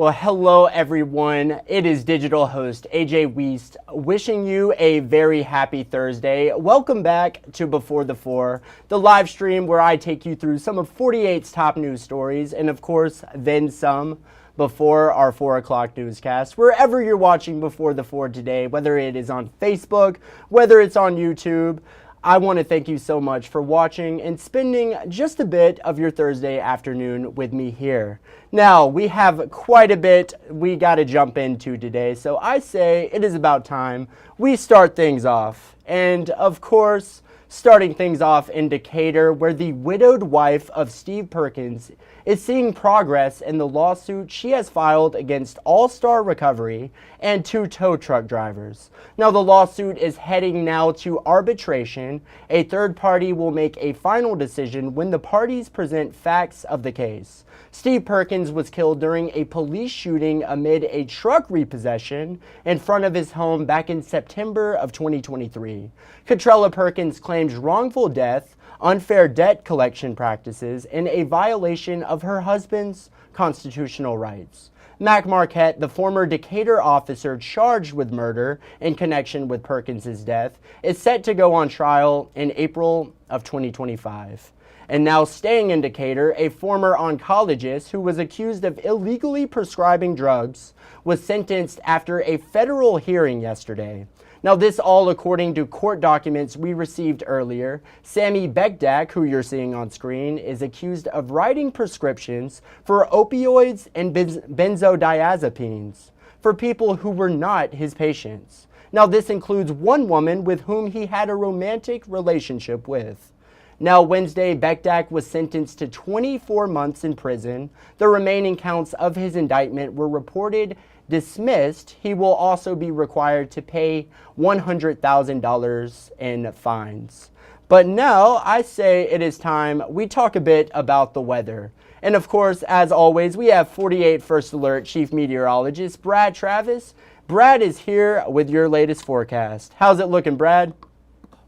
Well, hello everyone. It is digital host A.J. Wuest wishing you a very happy Thursday. Welcome back to Before the Four, the live stream where I take you through some of 48's top news stories and of course, then some before our 4 o'clock newscast. Wherever you're watching Before the Four today, whether it is on Facebook, whether it's on YouTube, I want to thank you so much for watching and spending just a bit of your Thursday afternoon with me here. Now, we have quite a bit we got to jump into today, so I say it is about time we start things off. And of course, starting things off in Decatur, where the widowed wife of Steve Perkins is seeing progress in the lawsuit she has filed against All-Star Recovery and 2 tow truck drivers. Now, the lawsuit is heading now to arbitration. A third party will make a final decision when the parties present facts of the case. Steve Perkins was killed during a police shooting amid a truck repossession in front of his home back in September of 2023. Catrella Perkins claims wrongful death, unfair debt collection practices, and a violation of her husband's constitutional rights. Mac Marquette, the former Decatur officer charged with murder in connection with Perkins' death, is set to go on trial in April of 2025. And now staying in Decatur, a former oncologist who was accused of illegally prescribing drugs was sentenced after a federal hearing yesterday. Now, this all according to court documents we received earlier. Sammy Bekdak, who you're seeing on screen, is accused of writing prescriptions for opioids and benzodiazepines for people who were not his patients. Now, this includes one woman with whom he had a romantic relationship with. Now, Wednesday, Bekdak was sentenced to 24 months in prison. The remaining counts of his indictment were reported dismissed. He will also be required to pay $100,000 in fines. But now I say it is time we talk a bit about the weather. And of course, as always, we have 48 First Alert Chief Meteorologist Brad Travis. Brad is here with your latest forecast. How's it looking, Brad?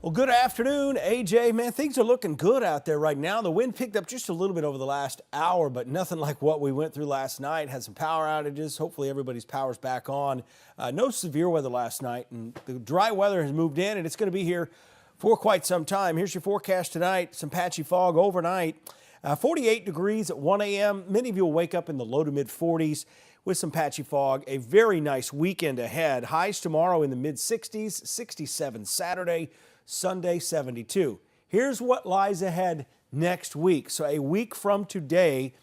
Well, good afternoon, AJ. Man, things are looking good out there right now. The wind picked up just a little bit over the last hour, but nothing like what we went through last night. Had some power outages. Hopefully everybody's power's back on. No severe weather last night, and the dry weather has moved in, and it's going to be here for quite some time. Here's your forecast tonight. Some patchy fog overnight. 48 degrees at 1 a.m. Many of you will wake up in the low to mid 40s with some patchy fog. A very nice weekend ahead. Highs tomorrow in the mid 60s, 67 Saturday. Sunday, 72. Here's what lies ahead next week. So a week from today,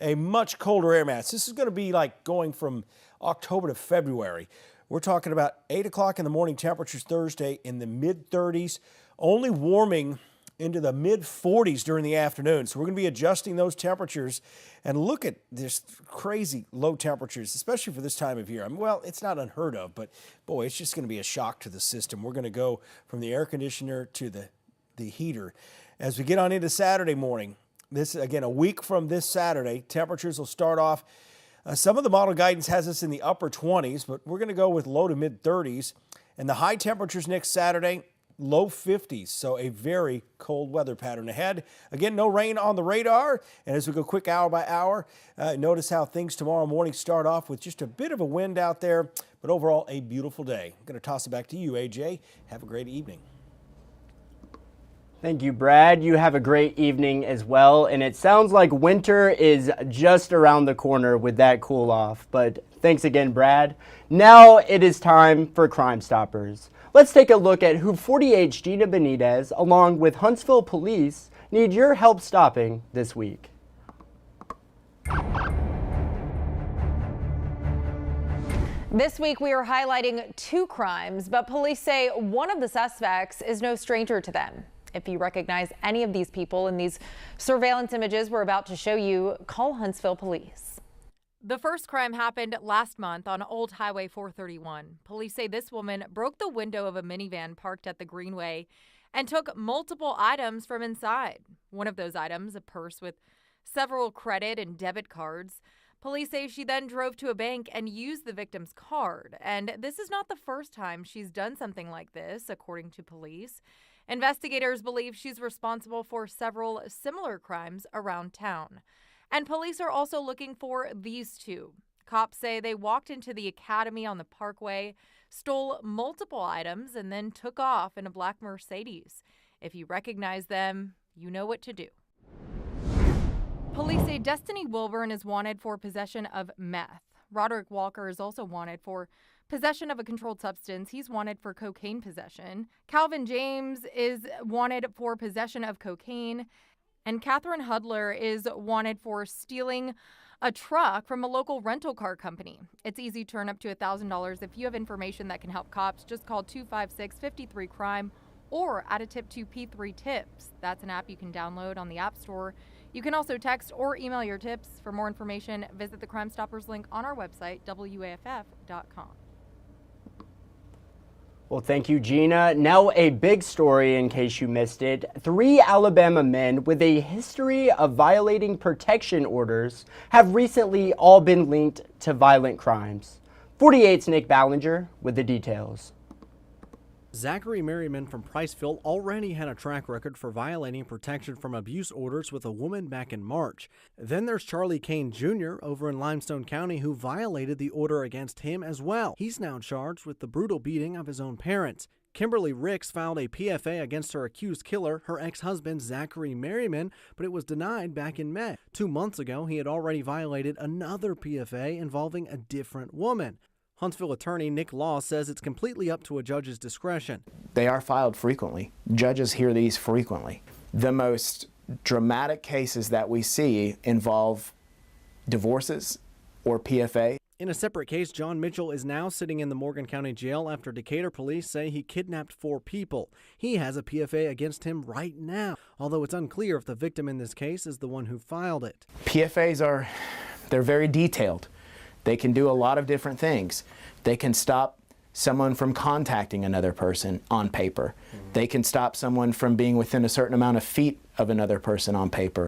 a much colder air mass. This is going to be like going from October to February. We're talking about 8 o'clock in the morning temperatures Thursday in the mid 30s, only warming into the mid 40s during the afternoon. So we're going to be adjusting those temperatures, and look at this crazy low temperatures, especially for this time of year. I mean, well, it's not unheard of, but boy, it's just going to be a shock to the system. We're going to go from the air conditioner to the heater. As we get on into Saturday morning, this again, a week from this Saturday, temperatures will start off. Some of the model guidance has us in the upper 20s, but we're going to go with low to mid 30s. And the high temperatures next Saturday, low 50s, so a very cold weather pattern ahead. Again, no rain on the radar. And as we go quick hour by hour, notice how things tomorrow morning start off with just a bit of a wind out there, but overall a beautiful day. I'm going to toss it back to you, AJ. Have a great evening. Thank you, Brad. You have a great evening as well. And it sounds like winter is just around the corner with that cool off. But thanks again, Brad. Now it is time for Crime Stoppers. Let's take a look at who 48's Gina Benitez, along with Huntsville Police, need your help stopping this week. This week we are highlighting 2 crimes, but police say one of the suspects is no stranger to them. If you recognize any of these people in these surveillance images we're about to show you, call Huntsville Police. The first crime happened last month on Old Highway 431. Police say this woman broke the window of a minivan parked at the Greenway and took multiple items from inside. One of those items, a purse with several credit and debit cards. Police say she then drove to a bank and used the victim's card. And this is not the first time she's done something like this, according to police. Investigators believe she's responsible for several similar crimes around town. And police are also looking for these 2. Cops say they walked into the academy on the Parkway, stole multiple items, and then took off in a black Mercedes. If you recognize them, you know what to do. Police say Destiny Wilburn is wanted for possession of meth. Roderick Walker is also wanted for possession of a controlled substance. He's wanted for cocaine possession. Calvin James is wanted for possession of cocaine. And Catherine Hudler is wanted for stealing a truck from a local rental car company. It's easy to earn up to $1,000. If you have information that can help cops, just call 256-53-CRIME or add a tip to P3 Tips. That's an app you can download on the App Store. You can also text or email your tips. For more information, visit the Crime Stoppers link on our website, WAFF.com. Well, thank you, Gina. Now a big story in case you missed it. 3 Alabama men with a history of violating protection orders have recently all been linked to violent crimes. 48's Nick Ballinger with the details. Zachary Merriman from Priceville already had a track record for violating protection from abuse orders with a woman back in March. Then there's Charlie Kane Jr. over in Limestone County who violated the order against him as well. He's now charged with the brutal beating of his own parents. Kimberly Ricks filed a PFA against her accused killer, her ex-husband Zachary Merriman, but it was denied back in May. 2 months ago, he had already violated another PFA involving a different woman. Huntsville attorney Nick Law says it's completely up to a judge's discretion. They are filed frequently. Judges hear these frequently. The most dramatic cases that we see involve divorces or PFA. In a separate case, John Mitchell is now sitting in the Morgan County Jail after Decatur police say he kidnapped 4 people. He has a PFA against him right now, although it's unclear if the victim in this case is the one who filed it. PFAs they're very detailed. They can do a lot of different things. They can stop someone from contacting another person on paper. They can stop someone from being within a certain amount of feet of another person on paper.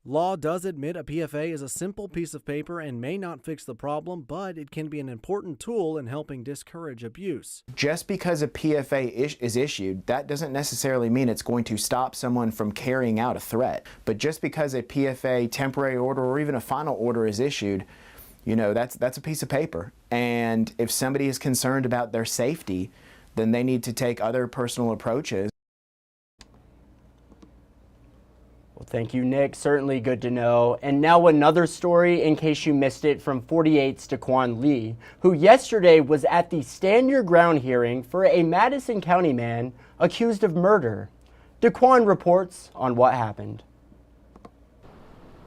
Law does admit a PFA is a simple piece of paper and may not fix the problem, but it can be an important tool in helping discourage abuse. Just because a PFA is issued, that doesn't necessarily mean it's going to stop someone from carrying out a threat. But just because a PFA temporary order or even a final order is issued, you know, that's a piece of paper. And if somebody is concerned about their safety, then they need to take other personal approaches. Well, thank you, Nick. Certainly good to know. And now another story, in case you missed it, from 48's Daquan Lee, who yesterday was at the Stand Your Ground hearing for a Madison County man accused of murder. Daquan reports on what happened.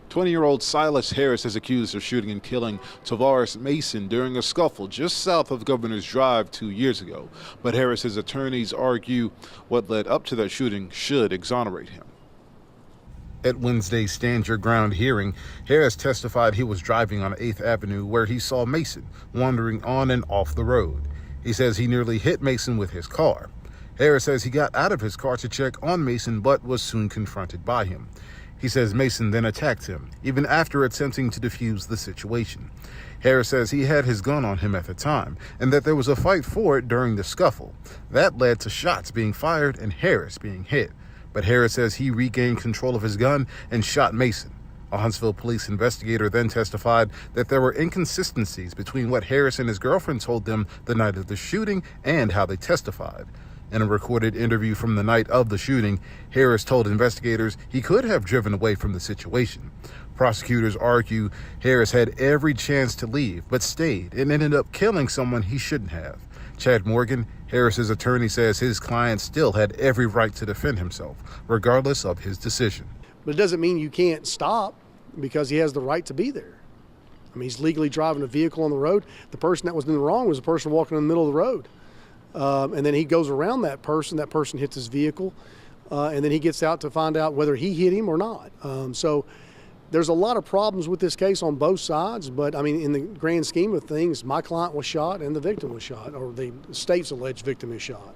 20-year-old Silas Harris is accused of shooting and killing Tavares Mason during a scuffle just south of Governor's Drive 2 years ago. But Harris's attorneys argue what led up to that shooting should exonerate him. At Wednesday's Stand Your Ground hearing, Harris testified he was driving on 8th Avenue where he saw Mason wandering on and off the road. He says he nearly hit Mason with his car. Harris says he got out of his car to check on Mason but was soon confronted by him. He says Mason then attacked him, even after attempting to defuse the situation. Harris says he had his gun on him at the time, and that there was a fight for it during the scuffle. That led to shots being fired and Harris being hit. But Harris says he regained control of his gun and shot Mason. A Huntsville police investigator then testified that there were inconsistencies between what Harris and his girlfriend told them the night of the shooting and how they testified. In a recorded interview from the night of the shooting, Harris told investigators he could have driven away from the situation. Prosecutors argue Harris had every chance to leave, but stayed and ended up killing someone he shouldn't have. Chad Morgan, Harris's attorney, says his client still had every right to defend himself, regardless of his decision. But it doesn't mean you can't stop because he has the right to be there. I mean, he's legally driving a vehicle on the road. The person that was in the wrong was the person walking in the middle of the road. And then he goes around that person hits his vehicle, and then he gets out to find out whether he hit him or not. So there's a lot of problems with this case on both sides, but I mean, in the grand scheme of things, my client was shot and the victim was shot, or the state's alleged victim is shot.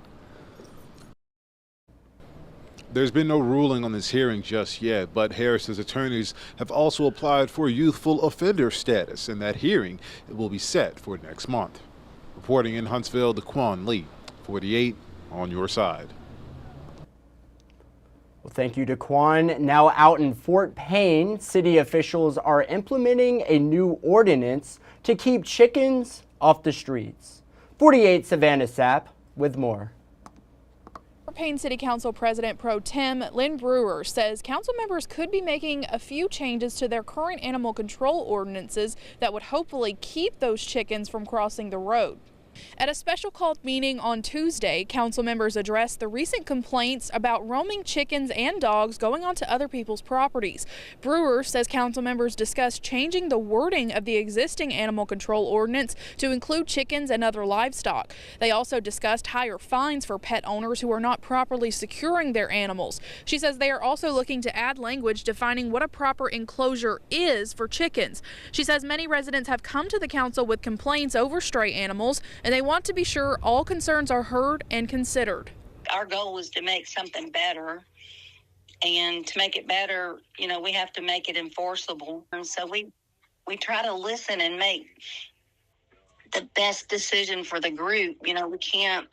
There's been no ruling on this hearing just yet, but Harris's attorneys have also applied for youthful offender status, and that hearing will be set for next month. Reporting in Huntsville, Daquan Lee, 48 on your side. Well, thank you, Daquan. Now out in Fort Payne, city officials are implementing a new ordinance to keep chickens off the streets. 48 Savannah Sapp with more. Fort Payne City Council President Pro Tem Lynn Brewer says council members could be making a few changes to their current animal control ordinances that would hopefully keep those chickens from crossing the road. At a special called meeting on Tuesday, council members addressed the recent complaints about roaming chickens and dogs going onto other people's properties. Brewer says council members discussed changing the wording of the existing animal control ordinance to include chickens and other livestock. They also discussed higher fines for pet owners who are not properly securing their animals. She says they are also looking to add language defining what a proper enclosure is for chickens. She says many residents have come to the council with complaints over stray animals, and they want to be sure all concerns are heard and considered. Our goal is to make something better, and to make it better, we have to make it enforceable. And so we try to listen and make the best decision for the group. We can't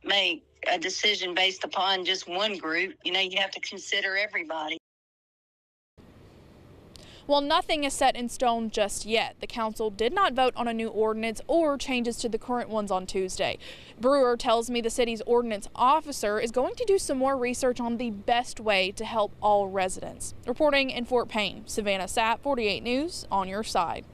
make a decision based upon just one group. You have to consider everybody. While nothing is set in stone just yet, the council did not vote on a new ordinance or changes to the current ones on Tuesday. Brewer tells me the city's ordinance officer is going to do some more research on the best way to help all residents. Reporting in Fort Payne, Savannah Sapp, 48 News, on your side.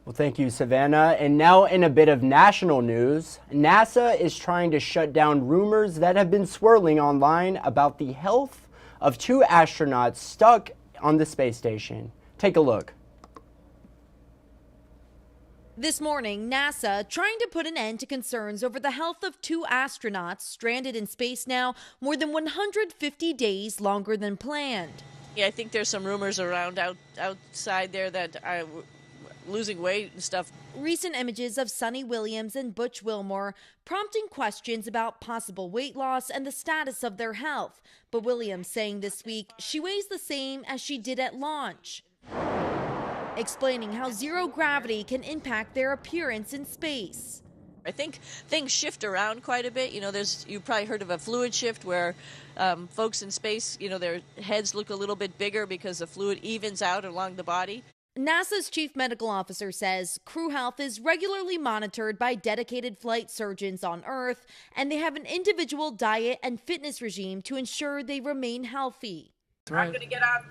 Well, thank you, Savannah. And now in a bit of national news, NASA is trying to shut down rumors that have been swirling online about the health of two astronauts stuck on the space station. Take a look. This morning, NASA trying to put an end to concerns over the health of two astronauts stranded in space now more than 150 days longer than planned. Yeah, I think there's some rumors around outside there that are losing weight and stuff. Recent images of Sunny Williams and Butch Wilmore prompting questions about possible weight loss and the status of their health. But Williams saying this week she weighs the same as she did at launch, explaining how zero gravity can impact their appearance in space. I think things shift around quite a bit. You've probably heard of a fluid shift where folks in space, their heads look a little bit bigger because the fluid evens out along the body. NASA's chief medical officer says crew health is regularly monitored by dedicated flight surgeons on Earth, and they have an individual diet and fitness regime to ensure they remain healthy. I'm going to get on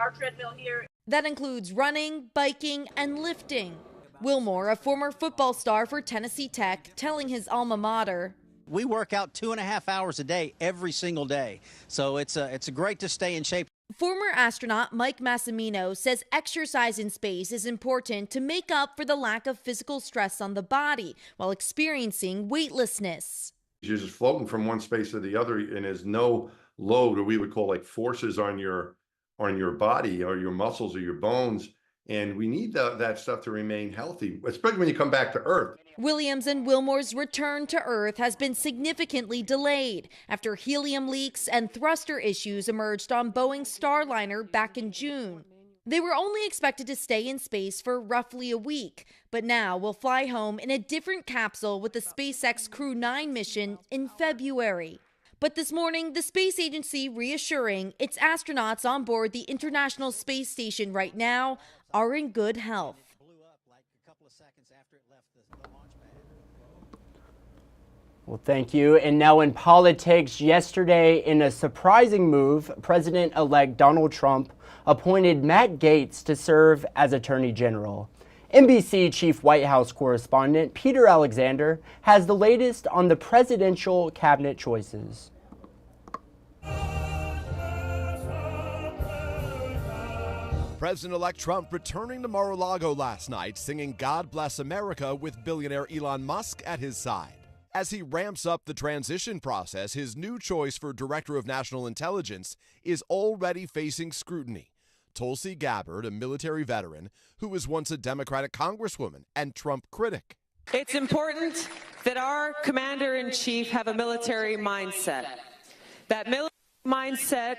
our treadmill here. That includes running, biking, and lifting. Wilmore, a former football star for Tennessee Tech, telling his alma mater, "We work out 2.5 hours a day every single day, so it's great to stay in shape." Former astronaut Mike Massimino says exercise in space is important to make up for the lack of physical stress on the body while experiencing weightlessness. You're just floating from one space to the other, and there's no load, or we would call like forces on your body or your muscles or your bones. And we need that stuff to remain healthy, especially when you come back to Earth. Williams and Wilmore's return to Earth has been significantly delayed after helium leaks and thruster issues emerged on Boeing's Starliner back in June. They were only expected to stay in space for roughly a week, but now will fly home in a different capsule with the SpaceX Crew 9 mission in February. But this morning, the space agency reassuring its astronauts on board the International Space Station right now are in good health. Well, thank you. And now in politics, yesterday, in a surprising move, President-elect Donald Trump appointed Matt Gaetz to serve as Attorney General. NBC Chief White House correspondent Peter Alexander has the latest on the presidential cabinet choices. President-elect Trump returning to Mar-a-Lago last night, singing God Bless America with billionaire Elon Musk at his side. As he ramps up the transition process, his new choice for Director of National Intelligence is already facing scrutiny. Tulsi Gabbard, a military veteran who was once a Democratic congresswoman and Trump critic. It's important that our commander-in-chief have a military mindset. That military mindset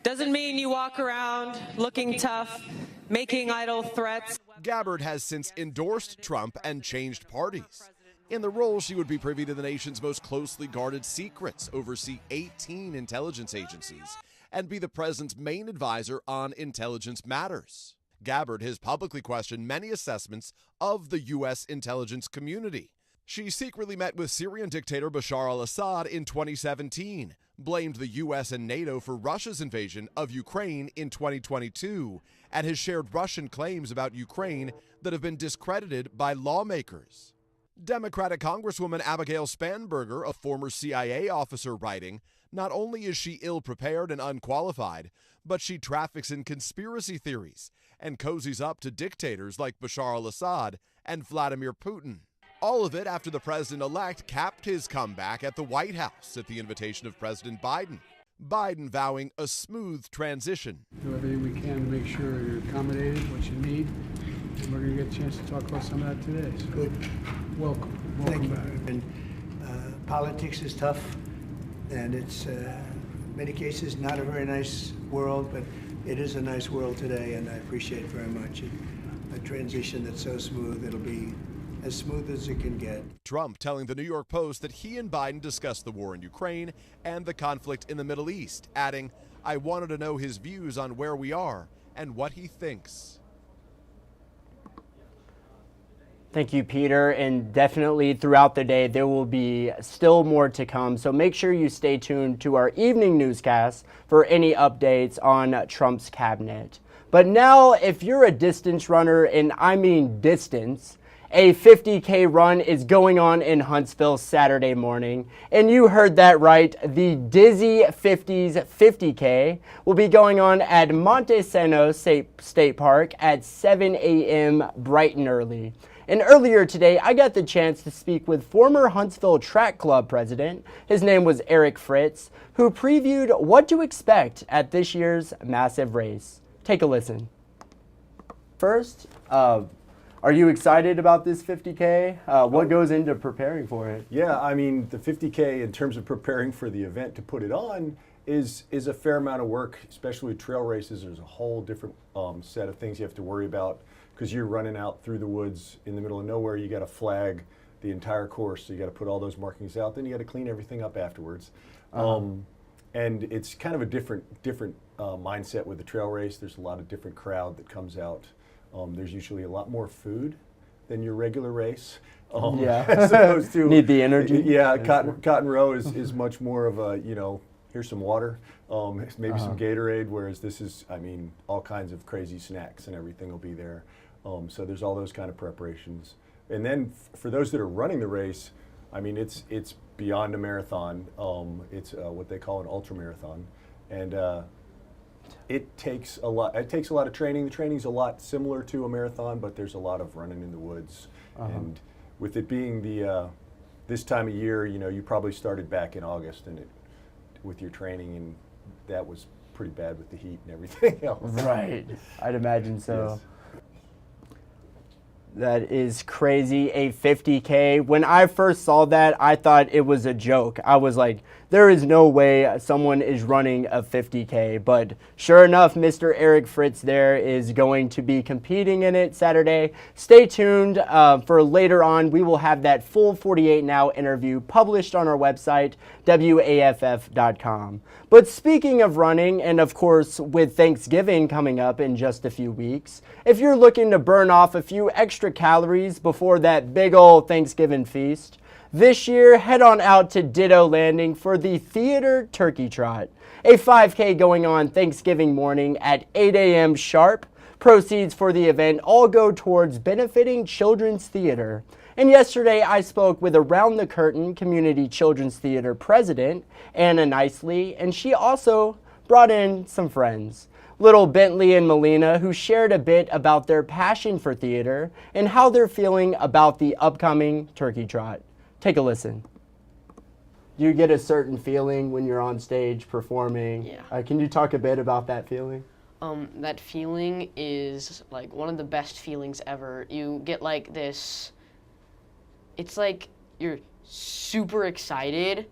doesn't mean you walk around looking tough, making idle threats. Gabbard has since endorsed Trump and changed parties. In the role, she would be privy to the nation's most closely guarded secrets, oversee 18 intelligence agencies, and be the president's main advisor on intelligence matters. Gabbard has publicly questioned many assessments of the U.S. intelligence community. She secretly met with Syrian dictator Bashar al-Assad in 2017, blamed the U.S. and NATO for Russia's invasion of Ukraine in 2022, and has shared Russian claims about Ukraine that have been discredited by lawmakers. Democratic Congresswoman Abigail Spanberger, a former CIA officer, writing, "Not only is she ill-prepared and unqualified, but she traffics in conspiracy theories and cozies up to dictators like Bashar al-Assad and Vladimir Putin." All of it after the president-elect capped his comeback at the White House at the invitation of President Biden. Biden vowing a smooth transition. Do everything we can to make sure you're accommodated, what you need, and we're going to get a chance to talk about some of that today. So good. Welcome Thank you. back. And politics is tough, and it's in many cases not a very nice world, but it is a nice world today, and I appreciate very much a transition that's so smooth. It'll be as smooth as it can get. Trump telling the New York Post that he and Biden discussed the war in Ukraine and the conflict in the Middle East, adding, "I wanted to know his views on where we are and what he thinks." Thank you, Peter, and definitely throughout the day there will be still more to come, so make sure you stay tuned to our evening newscast for any updates on Trump's cabinet. But now, if you're a distance runner, and I mean distance, a 50K run is going on in Huntsville Saturday morning, and you heard that right, the Dizzy 50s 50K will be going on at Montesano State Park at 7 a.m. bright and early. And earlier today, I got the chance to speak with former Huntsville Track Club president, his name was Eric Fritz, who previewed what to expect at this year's massive race. Take a listen. First, are you excited about this 50K? What goes into preparing for it? Yeah, I mean, the 50K in terms of preparing for the event to put it on is a fair amount of work, especially with trail races. There's a whole different set of things you have to worry about because you're running out through the woods in the middle of nowhere. You got to flag the entire course, so you got to put all those markings out. Then you got to clean everything up afterwards. And it's kind of a different mindset with the trail race. There's a lot of different crowd that comes out. There's usually a lot more food than your regular race. As opposed to need the energy. Yeah, Cotton Row is much more of a, here's some water, maybe some Gatorade, whereas this is, I mean, all kinds of crazy snacks and everything will be there. So there's all those kind of preparations. And then for those that are running the race, I mean, it's beyond a marathon. It's what they call an ultra marathon. And it takes a lot of training. The training's a lot similar to a marathon, but there's a lot of running in the woods. And with it being this time of year, you probably started back in August with your training, and that was pretty bad with the heat and everything else. Right, I'd imagine so. Yes. That is crazy, a 50K. When I first saw that, I thought it was a joke. I was like, there is no way someone is running a 50K. But sure enough, Mr. Eric Fritz there is going to be competing in it Saturday. Stay tuned for later on. We will have that full 48 Now interview published on our website, WAFF.com. But speaking of running, and of course with Thanksgiving coming up in just a few weeks, if you're looking to burn off a few extra calories before that big old Thanksgiving feast, this year head on out to Ditto Landing for the Theater Turkey Trot, a 5K going on Thanksgiving morning at 8 a.m. sharp. Proceeds for the event all go towards benefiting children's theater. And yesterday I spoke with Around the Curtain Community Children's Theater President, Anna Nicely, and she also brought in some friends. Little Bentley and Melina, who shared a bit about their passion for theater and how they're feeling about the upcoming Turkey Trot. Take a listen. Do you get a certain feeling when you're on stage performing? Yeah. Can you talk a bit about that feeling? That feeling is like one of the best feelings ever. You get like this, it's like you're super excited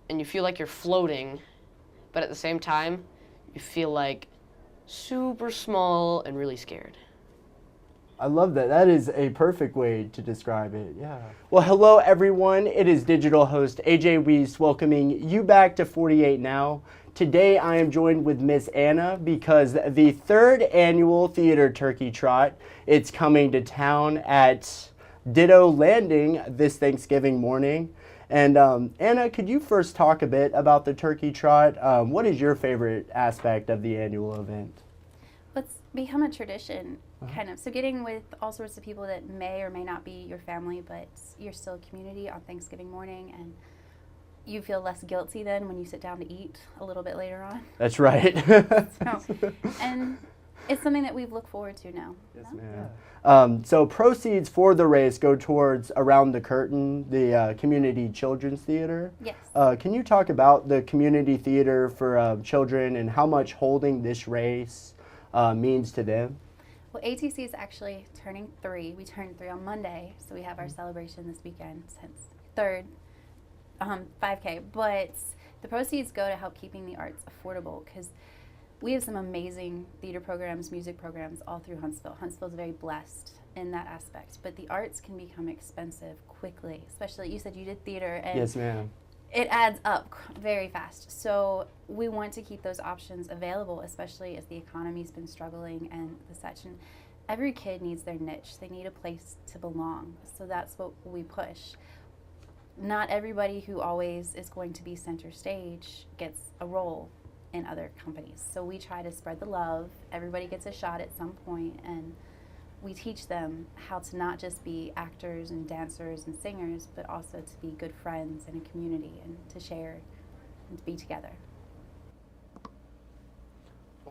and you feel like you're floating, but at the same time, you feel like super small and really scared. I love that. That is a perfect way to describe it. Yeah. Well, hello everyone. It is digital host AJ Wuest welcoming you back to 48 Now. Today I am joined with Miss Anna because the 3rd annual Theater Turkey Trot, it's coming to town at Ditto Landing this Thanksgiving morning. And Anna, could you first talk a bit about the Turkey Trot? What is your favorite aspect of the annual event? It's become a tradition, kind of. So getting with all sorts of people that may or may not be your family, but you're still a community on Thanksgiving morning, and you feel less guilty then when you sit down to eat a little bit later on. That's right. And it's something that we've looked forward to now. Yes, ma'am. So proceeds for the race go towards Around the Curtain, the Community Children's Theater. Yes. Can you talk about the community theater for children and how much holding this race means to them? Well, ATC is actually turning 3. We turned 3 on Monday, so we have our celebration this weekend since 3rd 5K. But the proceeds go to help keeping the arts affordable because we have some amazing theater programs, music programs all through Huntsville. Huntsville is very blessed in that aspect, but the arts can become expensive quickly, especially you said you did theater. And yes, ma'am. It adds up very fast. So we want to keep those options available, especially as the economy's been struggling and the such. And every kid needs their niche. They need a place to belong. So that's what we push. Not everybody who always is going to be center stage gets a role in other companies. So we try to spread the love. Everybody gets a shot at some point, and we teach them how to not just be actors and dancers and singers, but also to be good friends in a community and to share and to be together.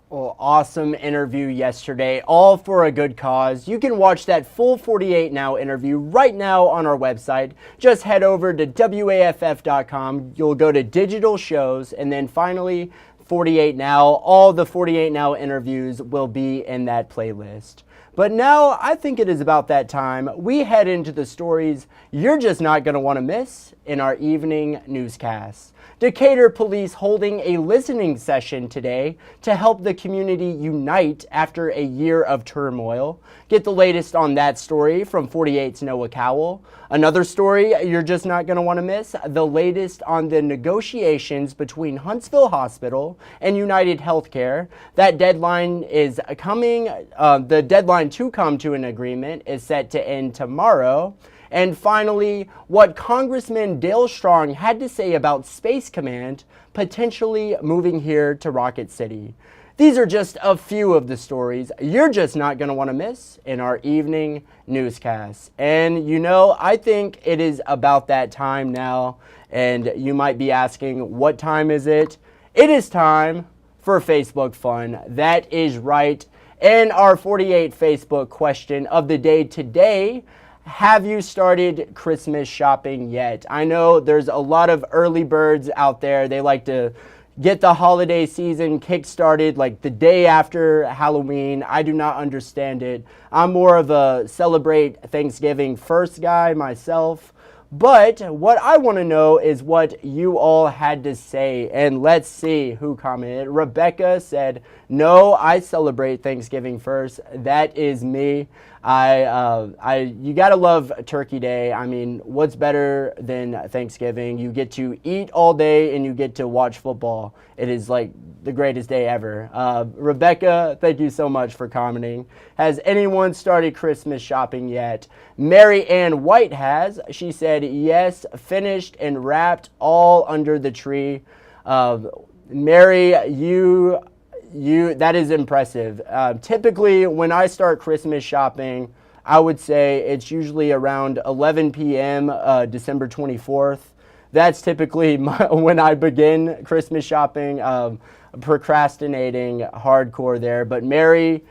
Well, awesome interview yesterday, all for a good cause. You can watch that full 48 Now interview right now on our website. Just head over to WAFF.com. You'll go to digital shows, and then finally 48 Now. All the 48 Now interviews will be in that playlist. But now I think it is about that time we head into the stories you're just not going to want to miss in our evening newscast. Decatur police holding a listening session today to help the community unite after a year of turmoil. Get the latest on that story from 48's Noah Cowell. Another story you're just not going to want to miss, the latest on the negotiations between Huntsville Hospital and United Healthcare. That deadline is coming, the deadline to come to an agreement is set to end tomorrow. And finally, what Congressman Dale Strong had to say about Space Command potentially moving here to Rocket City. These are just a few of the stories you're just not going to want to miss in our evening newscast. And you know, I think it is about that time now, and you might be asking, what time is it? It is time for Facebook Fun. That is right. And our 48 Facebook question of the day today: have you started Christmas shopping yet? I know there's a lot of early birds out there. They like to get the holiday season kick-started like the day after Halloween. I do not understand it. I'm more of a celebrate Thanksgiving first guy myself. But what I want to know is what you all had to say. And let's see who commented. Rebecca said, no, I celebrate Thanksgiving first. That is me. You gotta love Turkey Day. I mean, what's better than Thanksgiving? You get to eat all day and you get to watch football. It is like the greatest day ever. Rebecca, thank you so much for commenting. Has anyone started Christmas shopping yet? Mary Ann White has. She said, yes, finished and wrapped all under the tree. Mary, that is impressive. Typically, when I start Christmas shopping, I would say it's usually around 11 p.m. December 24th. That's typically when I begin Christmas shopping, procrastinating hardcore there. But Mary,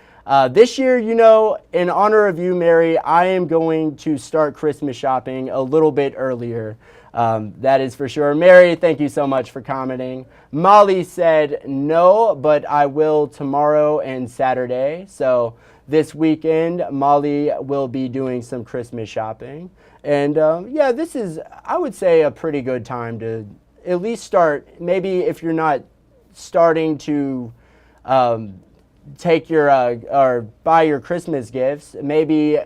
this year, you know, in honor of you, Mary, I am going to start Christmas shopping a little bit earlier. That is for sure. Mary, thank you so much for commenting. Molly said no, but I will tomorrow and Saturday. So this weekend, Molly will be doing some Christmas shopping. And yeah, this is, I would say, a pretty good time to at least start. Maybe if you're not starting to take your or buy your Christmas gifts, maybe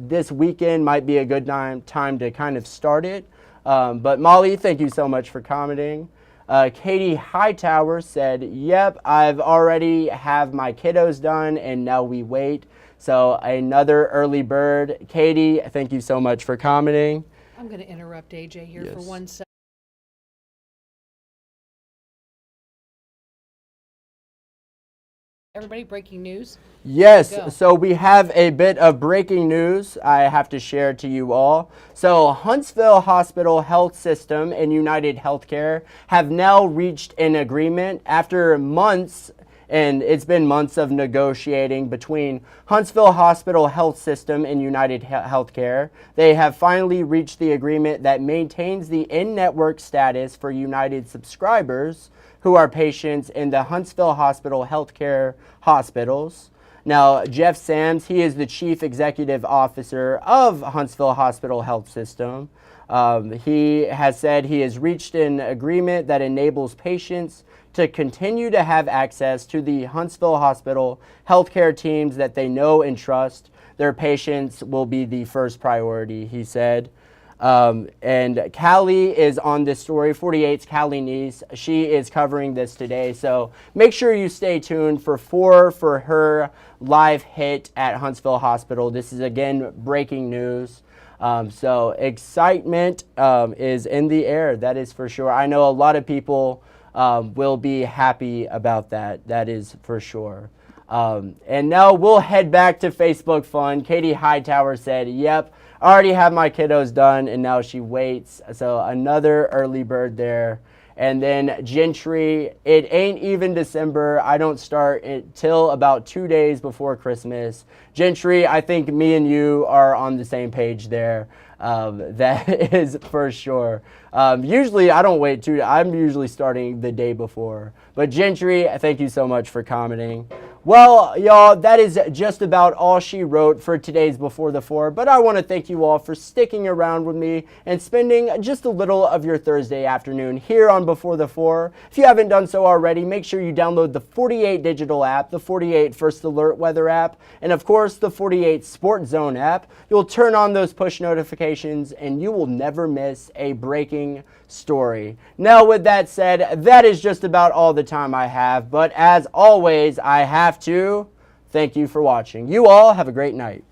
this weekend might be a good time to kind of start it. But Molly, thank you so much for commenting. Katie Hightower said, yep, I've already have my kiddos done and now we wait. So another early bird. Katie, thank you so much for commenting. I'm going to interrupt AJ here for 1 second. Everybody, breaking news? Yes, so we have a bit of breaking news I have to share to you all. So Huntsville Hospital Health System and United Healthcare have now reached an agreement after months, and it's been months of negotiating between Huntsville Hospital Health System and United Healthcare. They have finally reached the agreement that maintains the in-network status for United subscribers who are patients in the Huntsville Hospital Healthcare hospitals. Now, Jeff Sams, he is the Chief Executive Officer of Huntsville Hospital Health System. He has said he has reached an agreement that enables patients to continue to have access to the Huntsville Hospital healthcare teams that they know and trust. Their patients will be the first priority, he said. And Callie is on this story, 48's Callie Neese. She is covering this today. So make sure you stay tuned for her live hit at Huntsville Hospital. This is, again, breaking news. So excitement is in the air, that is for sure. I know a lot of people will be happy about that. That is for sure. And now we'll head back to Facebook Fun. Katie Hightower said, yep, I already have my kiddos done, and now she waits. So another early bird there. And then Gentry, it ain't even December. I don't start it till about 2 days before Christmas. Gentry, I think me and you are on the same page there. That is for sure. Usually I don't wait I'm usually starting the day before. But Gentry, thank you so much for commenting. Well, y'all, that is just about all she wrote for today's Before the Four, but I want to thank you all for sticking around with me and spending just a little of your Thursday afternoon here on Before the Four. If you haven't done so already, make sure you download the 48 digital app, the 48 First Alert Weather app, and of course the 48 Sport Zone app. You'll turn on those push notifications and you will never miss a breaking story. Now, with that said, that is just about all the time I have, but as always, I have to thank you for watching. You all have a great night.